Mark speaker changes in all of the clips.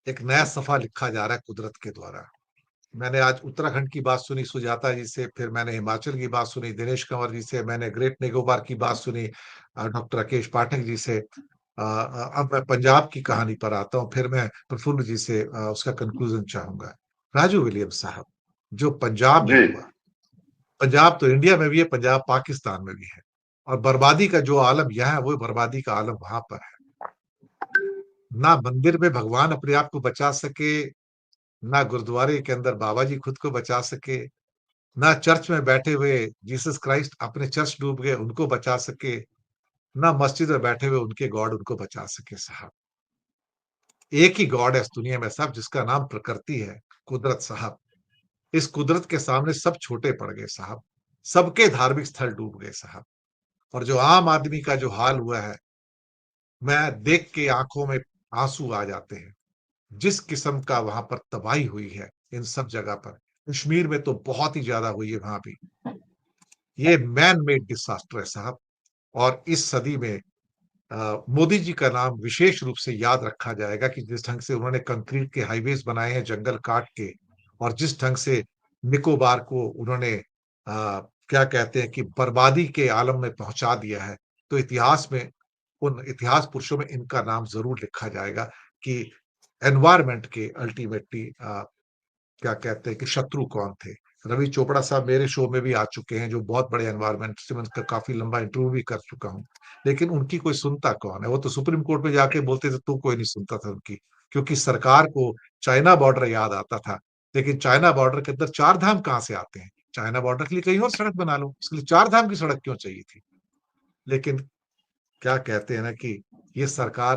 Speaker 1: एक नया सफा लिखा जा रहा है कुदरत के द्वारा। मैंने आज उत्तराखंड की बात सुनी सुजाता जी से, फिर मैंने हिमाचल की बात सुनी दिनेश कंवर जी से, मैंने ग्रेट निकोबार की बात सुनी डॉक्टर राकेश पाठक जी से। अब मैं पंजाब की कहानी पर आता हूँ, फिर मैं प्रफुल्ल जी से उसका कंक्लूजन चाहूंगा। राजू विलियम्स साहब, जो पंजाब में
Speaker 2: जी
Speaker 1: हुआ, पंजाब तो इंडिया में भी है, पंजाब पाकिस्तान में भी है, और बर्बादी का जो आलम यहाँ है वो बर्बादी का आलम वहां पर है। ना मंदिर में भगवान अपने आप को बचा सके, ना गुरुद्वारे के अंदर बाबा जी खुद को बचा सके, ना चर्च में बैठे हुए जीसस क्राइस्ट अपने चर्च डूब गए उनको बचा सके, ना मस्जिद में बैठे हुए उनके गॉड उनको बचा सके। साहब, एक ही गॉड है इस दुनिया में साहब, जिसका नाम प्रकृति है, कुदरत साहब। इस कुदरत के सामने सब छोटे पड़ गए साहब, सबके धार्मिक स्थल डूब गए साहब। और जो आम आदमी का जो हाल हुआ है, मैं देख के आंखों में आंसू आ जाते हैं। जिस किस्म का वहां पर तबाही हुई है इन सब जगह पर, कश्मीर में तो बहुत ही ज्यादा हुई है वहां भी। ये मैन मेड डिसास्टर है साहब। और इस सदी में मोदी जी का नाम विशेष रूप से याद रखा जाएगा कि जिस ढंग से उन्होंने कंक्रीट के हाईवेज बनाए हैं जंगल काट के, और जिस ढंग से निकोबार को उन्होंने क्या कहते हैं कि बर्बादी के आलम में पहुंचा दिया है, तो इतिहास में, उन इतिहास पुरुषों में इनका नाम जरूर लिखा जाएगा कि एनवायरमेंट के अल्टीमेटली क्या कहते हैं कि शत्रु कौन थे। रवि चोपड़ा साहब मेरे शो में भी आ चुके हैं, जो बहुत बड़े एनवायरमेंट से मैं उनका काफी लंबा इंटरव्यू भी कर चुका हूँ। लेकिन उनकी कोई सुनता कौन है? वो तो सुप्रीम कोर्ट में जाके बोलते थे तो कोई नहीं सुनता था उनकी, क्योंकि सरकार को चाइना बॉर्डर याद आता था। लेकिन चाइना बॉर्डर के अंदर चार धाम कहाँ से आते हैं? चाइना बॉर्डर के लिए कहीं और सड़क बना लो, उसके लिए चार धाम की सड़क क्यों चाहिए थी? लेकिन क्या कहते हैं ना कि ये सरकार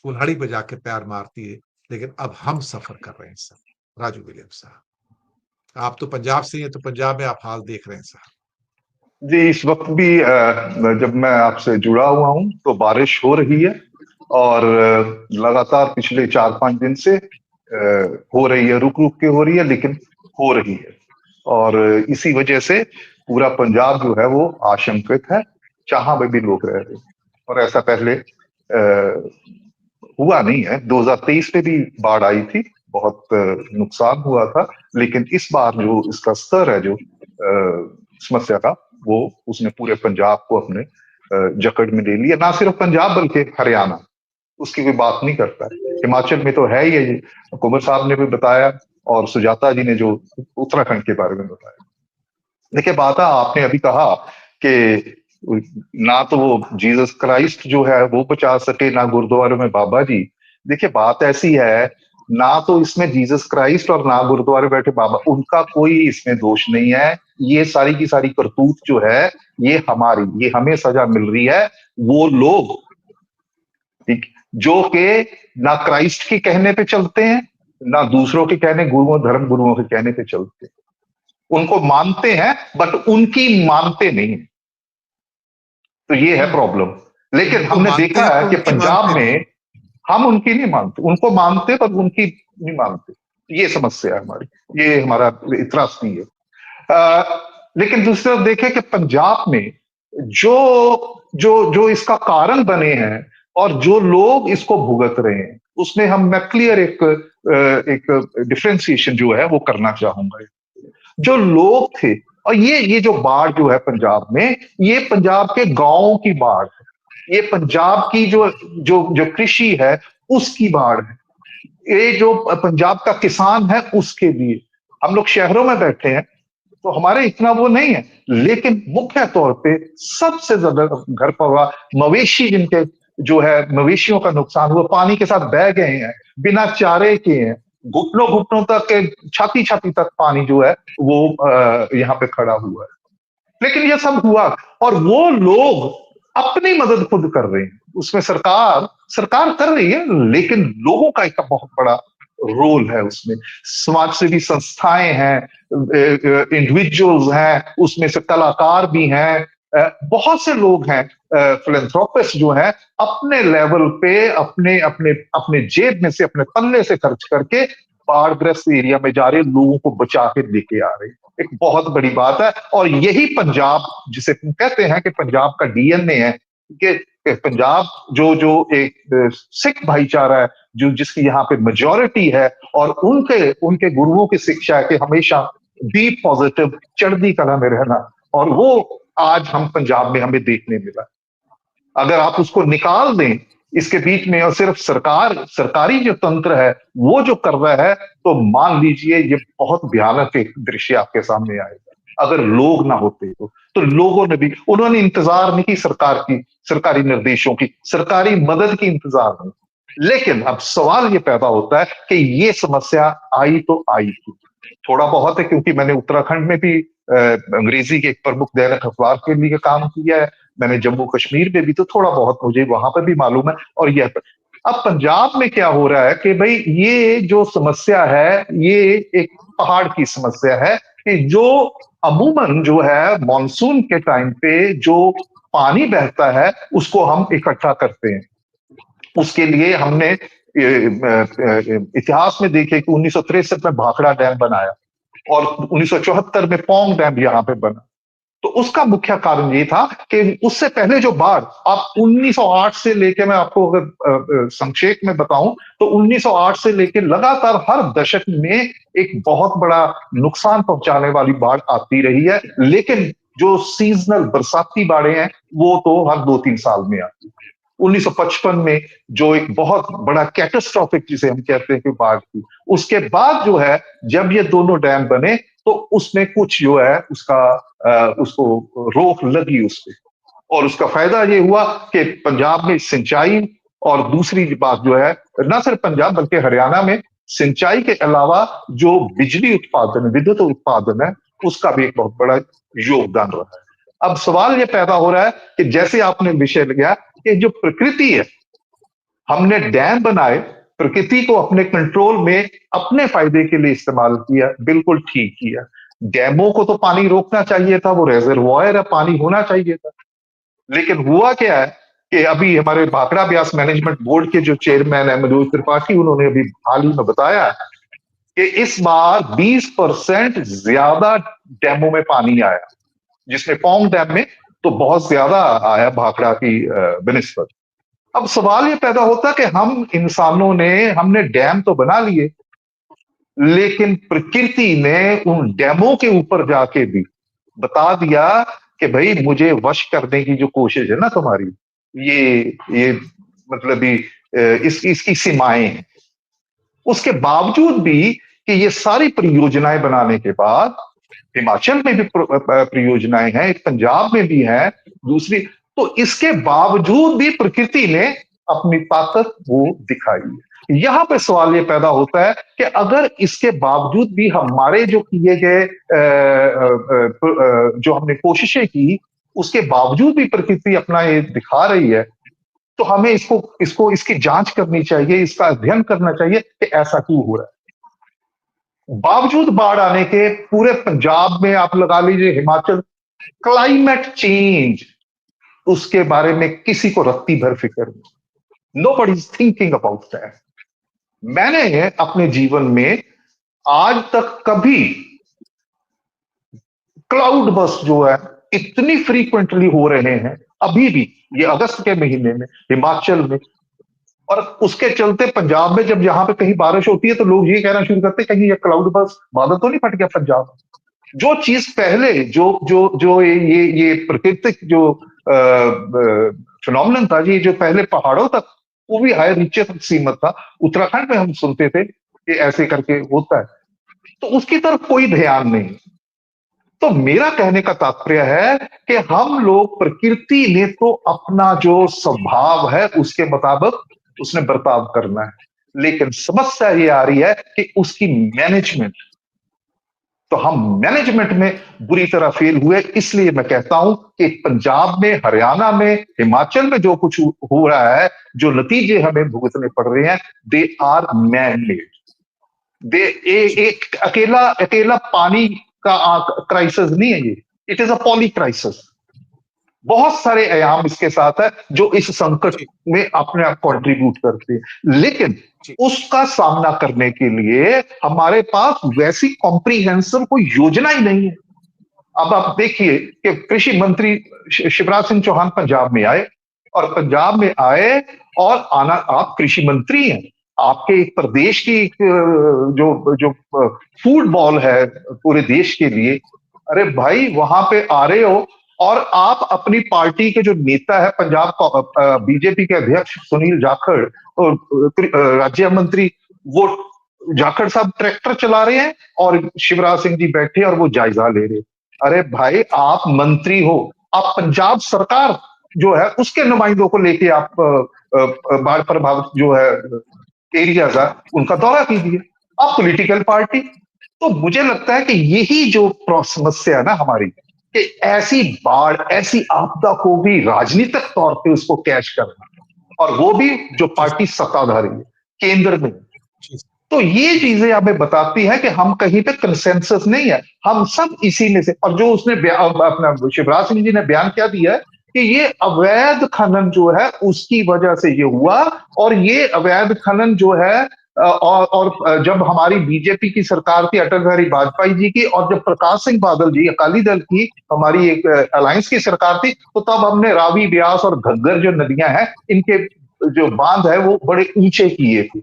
Speaker 1: कुल्हाड़ी पे जाके पैर मारती है। लेकिन अब हम सफर कर रहे हैं सर। राजू विलियम्स साहब, आप तो पंजाब से ही हैं, तो पंजाब में आप हाल देख रहे हैं सर।
Speaker 2: जी, इस वक्त भी जब मैं आपसे जुड़ा हुआ हूं तो बारिश हो रही है, और लगातार पिछले 4-5 दिन से हो रही है, रुक रुक के हो रही है, लेकिन हो रही है। और इसी वजह से पूरा पंजाब जो है वो आशंकित है, जहां पे भी लोग रह रहे हैं। और ऐसा पहले हुआ नहीं है। 2023 में भी बाढ़ आई थी, बहुत नुकसान हुआ था, लेकिन इस बार जो इसका स्तर है, जो समस्या का, वो उसने पूरे पंजाब को अपने जकड़ में ले लिया। ना सिर्फ पंजाब बल्कि हरियाणा, उसकी कोई बात नहीं करता है। हिमाचल में तो है ही है, ये कुंवर साहब ने भी बताया, और सुजाता जी ने जो उत्तराखंड के बारे में बताया। देखिए, बात है, आपने अभी कहा कि ना तो वो जीसस क्राइस्ट जो है वो बचा सके, ना गुरुद्वारे में बाबा जी। देखिए, बात ऐसी है, ना तो इसमें जीसस क्राइस्ट और ना गुरुद्वारे बैठे बाबा, उनका कोई इसमें दोष नहीं है। ये सारी की सारी करतूत जो है, ये हमें सजा मिल रही है। वो लोग, ठीक, जो के ना क्राइस्ट के कहने पे चलते हैं, ना दूसरों के कहने, गुरुओं, धर्म गुरुओं के कहने पे चलते हैं। उनको मानते हैं बट उनकी मानते नहीं। तो ये है
Speaker 1: हम्म,
Speaker 2: प्रॉब्लम। लेकिन
Speaker 1: उनको
Speaker 2: हमने
Speaker 1: मानते
Speaker 2: देखा
Speaker 1: हैं
Speaker 2: है
Speaker 1: पर
Speaker 2: कि
Speaker 1: उनकी
Speaker 2: पंजाब
Speaker 1: मानते नहीं।
Speaker 2: में हम उनकी नहीं मानते, उनको मानते पर उनकी नहीं मानते। ये समस्या है हमारी, ये हमारा इतराज नहीं है। लेकिन दूसरी तरफ देखें कि पंजाब में जो जो जो इसका कारण बने हैं और जो लोग इसको भुगत रहे हैं, उसमें मैं क्लियर एक डिफरेंशिएशन जो है वो करना चाहूंगा। जो लोग थे, और ये जो बाढ़ जो है पंजाब में, ये पंजाब के गांवों की बाढ़ है। ये पंजाब की जो जो जो कृषि है उसकी बाढ़ है। ये जो पंजाब का किसान है उसके लिए। हम लोग शहरों में बैठे हैं तो हमारे इतना वो नहीं है, लेकिन मुख्य तौर पे सबसे ज्यादा घर पर मवेशी, जिनके जो है मवेशियों का नुकसान हुआ, पानी के साथ बह गए हैं, बिना चारे के हैं, घुटनों घुटनों तक के, छाती छाती तक पानी जो है वो यहाँ पे खड़ा हुआ है। लेकिन ये सब हुआ, और वो लोग अपनी मदद खुद कर रहे हैं। उसमें सरकार सरकार कर रही है, लेकिन लोगों का एक बहुत बड़ा रोल है उसमें। समाज सेवी संस्थाएं हैं, इंडिविजुअल्स हैं, उसमें से कलाकार भी हैं, बहुत से लोग हैं, फिलेंथ्रोपिस्ट जो हैं, अपने लेवल पे अपने अपने अपने जेब में से, अपने पल्ले से खर्च करके बाढ़ग्रस्त एरिया में जा रहे लोगों को बचा के लेके आ रहे हैं। एक बहुत बड़ी बात है। और यही पंजाब, जिसे हम कहते हैं कि पंजाब का डीएनए है, कि कि पंजाब जो जो एक सिख भाईचारा है, जो जिसकी यहाँ पे मेजोरिटी है, और उनके उनके गुरुओं की शिक्षा है कि हमेशा बी पॉजिटिव, चढ़ती कला में रहना, और वो आज हम पंजाब में हमें देखने मिला। अगर आप उसको निकाल दें इसके बीच में और सिर्फ सरकारी जो तंत्र है वो जो कर रहा है, तो मान लीजिए ये बहुत भयानक एक दृश्य आपके सामने आएगा। अगर लोग ना होते तो लोगों ने भी, उन्होंने इंतजार नहीं की सरकार की, सरकारी निर्देशों की, सरकारी मदद की इंतजार नहीं। लेकिन अब सवाल ये पैदा होता है कि ये समस्या आई तो आई क्यों? थोड़ा बहुत है क्योंकि मैंने उत्तराखंड में भी अंग्रेजी के एक प्रमुख दैनिक अखबार के लिए काम किया है, मैंने जम्मू कश्मीर में भी, तो थोड़ा बहुत मुझे वहां पर भी मालूम है। और यह अब पंजाब में क्या हो रहा है कि भाई ये जो समस्या है ये एक पहाड़ की समस्या है कि जो अमूमन जो है मॉनसून के टाइम पे जो पानी बहता है उसको हम इकट्ठा करते हैं। उसके लिए हमने इतिहास में देखे कि 1963 में भाखड़ा डैम बनाया और 1974 में पौंग डैम यहां पे बना। तो उसका मुख्य कारण ये था कि उससे पहले जो बाढ़, आप 1908 से लेके, मैं आपको अगर संक्षेप में बताऊं तो 1908 से लेके लगातार हर दशक में एक बहुत बड़ा नुकसान पहुंचाने वाली बाढ़ आती रही है। लेकिन जो सीजनल बरसाती बाढ़ें हैं वो तो हर 2-3 साल में आती है। 1955 में जो एक बहुत बड़ा कैटास्ट्रॉफिक जिसे हम कहते हैं कि बाढ़ थी, उसके बाद जो है जब ये दोनों डैम बने तो उसमें कुछ जो है उसको रोक लगी उस पे, और उसका फायदा ये हुआ कि पंजाब में सिंचाई, और दूसरी बात जो है न सिर्फ पंजाब बल्कि हरियाणा में सिंचाई के अलावा जो बिजली उत्पादन है, विद्युत उत्पादन है, उसका भी एक बहुत बड़ा योगदान रहा है। अब सवाल ये पैदा हो रहा है कि जैसे आपने विषय लिया कि जो प्रकृति है, हमने डैम बनाए, प्रकृति को अपने कंट्रोल में अपने फायदे के लिए इस्तेमाल किया, बिल्कुल ठीक किया। डैमों को तो पानी रोकना चाहिए था, वो रेजर्वॉयर है, पानी होना चाहिए था। लेकिन हुआ क्या है कि अभी हमारे भाखड़ा ब्यास मैनेजमेंट बोर्ड के जो चेयरमैन है मनोज त्रिपाठी, उन्होंने अभी हाल ही में बताया कि इस बार 20% ज्यादा डैमों में पानी आया, जिसमें पौंग डैम में तो बहुत ज्यादा आया भाखड़ा की बनिस्बत। अब सवाल ये पैदा होता कि हम इंसानों ने, हमने डैम तो बना लिए, लेकिन प्रकृति ने उन डैमों के ऊपर जाके भी बता दिया कि भाई मुझे वश करने की जो कोशिश है ना तुम्हारी, ये मतलब इसकी सीमाएं हैं। उसके बावजूद भी कि ये सारी परियोजनाएं बनाने के बाद, हिमाचल में भी परियोजनाएं हैं, पंजाब में भी हैं, दूसरी, तो इसके बावजूद भी प्रकृति ने अपनी ताकत वो दिखाई है। यहां पे सवाल ये पैदा होता है कि अगर इसके बावजूद भी हमारे जो किए गए जो हमने कोशिशें की, उसके बावजूद भी प्रकृति अपना ये दिखा रही है, तो हमें इसको इसकी जांच करनी चाहिए, इसका अध्ययन करना चाहिए कि ऐसा क्यों हो रहा है। बावजूद बाढ़ आने के पूरे पंजाब में, आप लगा लीजिए हिमाचल, क्लाइमेट चेंज, उसके बारे में किसी को रत्ती भर फिक्र नहीं। Nobody is thinking about that. मैंने अपने जीवन में आज तक कभी क्लाउड बर्स्ट जो है इतनी फ्रीक्वेंटली हो रहे हैं, अभी भी ये अगस्त के महीने में हिमाचल में, और उसके चलते पंजाब में जब यहां पे कहीं बारिश होती है तो लोग ये कहना शुरू करते हैं कहीं ये क्लाउड बर्स्ट, बादल तो नहीं फट गया पंजाब। जो चीज पहले जो जो जो ये प्राकृतिक जो फिनोमिनन था, ये जो पहले पहाड़ों तक, वो भी हाई नीचे तक सीमित था, उत्तराखंड में हम सुनते थे कि ऐसे करके होता है, तो उसकी तरफ कोई ध्यान नहीं। तो मेरा कहने का तात्पर्य है कि हम लोग, प्रकृति ने तो अपना जो स्वभाव है उसके मुताबिक उसने बर्ताव करना है, लेकिन समस्या ये आ रही है कि उसकी मैनेजमेंट, तो हम मैनेजमेंट में बुरी तरह फेल हुए। इसलिए मैं कहता हूं कि पंजाब में, हरियाणा में, हिमाचल में जो कुछ हो रहा है, जो नतीजे हमें भुगतने पड़ रहे हैं, दे आर मैन मेड। एक अकेला पानी का क्राइसिस नहीं है ये, it is a poly crisis. बहुत सारे आयाम इसके साथ है जो इस संकट में अपने आप कंट्रीब्यूट करते हैं, लेकिन उसका सामना करने के लिए हमारे पास वैसी कॉम्प्रिहेंसिव कोई योजना ही नहीं है। अब आप देखिए कि कृषि मंत्री शिवराज सिंह चौहान पंजाब में आए, और पंजाब में आए और आना, आप कृषि मंत्री हैं, आपके एक प्रदेश की जो जो फूटबॉल है पूरे देश के लिए, अरे भाई वहां पे आ रहे हो और आप अपनी पार्टी के जो नेता है पंजाब बीजेपी के अध्यक्ष सुनील जाखड़ और राज्य मंत्री, वो जाखड़ साहब ट्रैक्टर चला रहे हैं और शिवराज सिंह जी बैठे और वो जायजा ले रहे। अरे भाई आप मंत्री हो, आप पंजाब सरकार जो है उसके नुमाइंदों को लेके आप बाढ़ प्रभावित जो है एरियाज है उनका दौरा कीजिए, आप पॉलिटिकल पार्टी। तो मुझे लगता है कि यही जो समस्या है ना हमारी, कि ऐसी बाढ़ ऐसी आपदा को भी राजनीतिक तौर पे उसको कैच करना, और वो भी जो पार्टी सत्ताधारी है केंद्र में, तो ये चीजें हमें बताती है कि हम कहीं पे कंसेंसस नहीं है, हम सब इसी में से। और जो उसने अपना शिवराज सिंह जी ने बयान क्या दिया है कि ये अवैध खनन जो है उसकी वजह से ये हुआ, और ये अवैध खनन जो है और जब हमारी बीजेपी की सरकार थी अटल बिहारी वाजपेयी जी की, और जब प्रकाश सिंह बादल जी अकाली दल की हमारी एक अलायंस की सरकार थी, तो तब हमने रावी, ब्यास और घग्गर जो नदियां हैं इनके जो बांध है वो बड़े ऊंचे किए थे।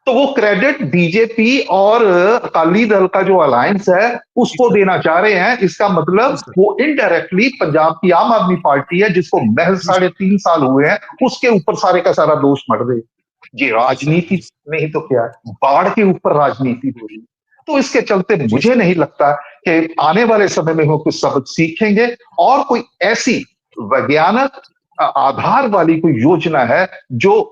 Speaker 2: तो वो क्रेडिट बीजेपी और अकाली दल का जो अलायंस है उसको देना चाह रहे हैं। इसका मतलब वो इनडायरेक्टली पंजाब की आम आदमी पार्टी है जिसको महज 3.5 साल हुए हैं, उसके ऊपर सारे का सारा दोष मर रहे। ये राजनीति नहीं तो क्या है, बाढ़ के ऊपर राजनीति हो रही है। तो इसके चलते मुझे नहीं लगता कि आने वाले समय में वो कुछ सबक सीखेंगे और कोई ऐसी वैज्ञानिक आधार वाली कोई योजना है जो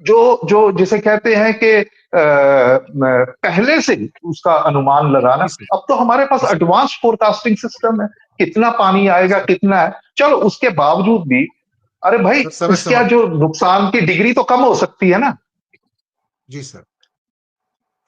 Speaker 2: जो जो जिसे कहते हैं कि पहले से उसका अनुमान लगाना। अब तो हमारे पास एडवांस फोरकास्टिंग सिस्टम है, कितना पानी आएगा कितना है, चलो उसके बावजूद भी अरे भाई इसका जो नुकसान की डिग्री तो कम हो सकती है ना।
Speaker 1: जी सर।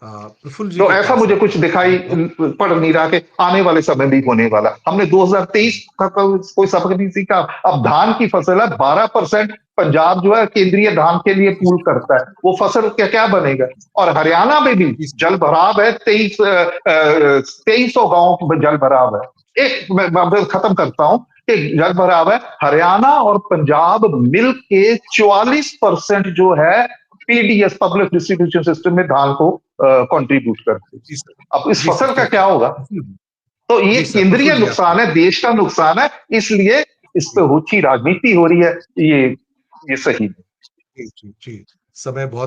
Speaker 1: प्रफुल्ल जी
Speaker 2: तो ऐसा मुझे कुछ दिखाई पड़ नहीं रहा कि आने वाले समय भी होने वाला। हमने 2023 का कोई सबक नहीं सीखा। अब धान की फसल है, 12% पंजाब जो है केंद्रीय धान के लिए पूल करता है, वो फसल क्या क्या बनेगा। और हरियाणा में भी जल भराव है, 2300 गांव में जल भराव है। एक मैं खत्म करता हूं कि जल भराव है, हरियाणा और पंजाब मिल के 44% जो है पीडीएस पब्लिक डिस्ट्रीब्यूशन सिस्टम में धान को कंट्रीब्यूट करते। अब इस फसल का क्या होगा। तो ये केंद्रीय नुकसान है, देश का नुकसान है, इसलिए इस पे ऊंची राजनीति हो रही है। ये सही है।
Speaker 1: जी, समय बहुत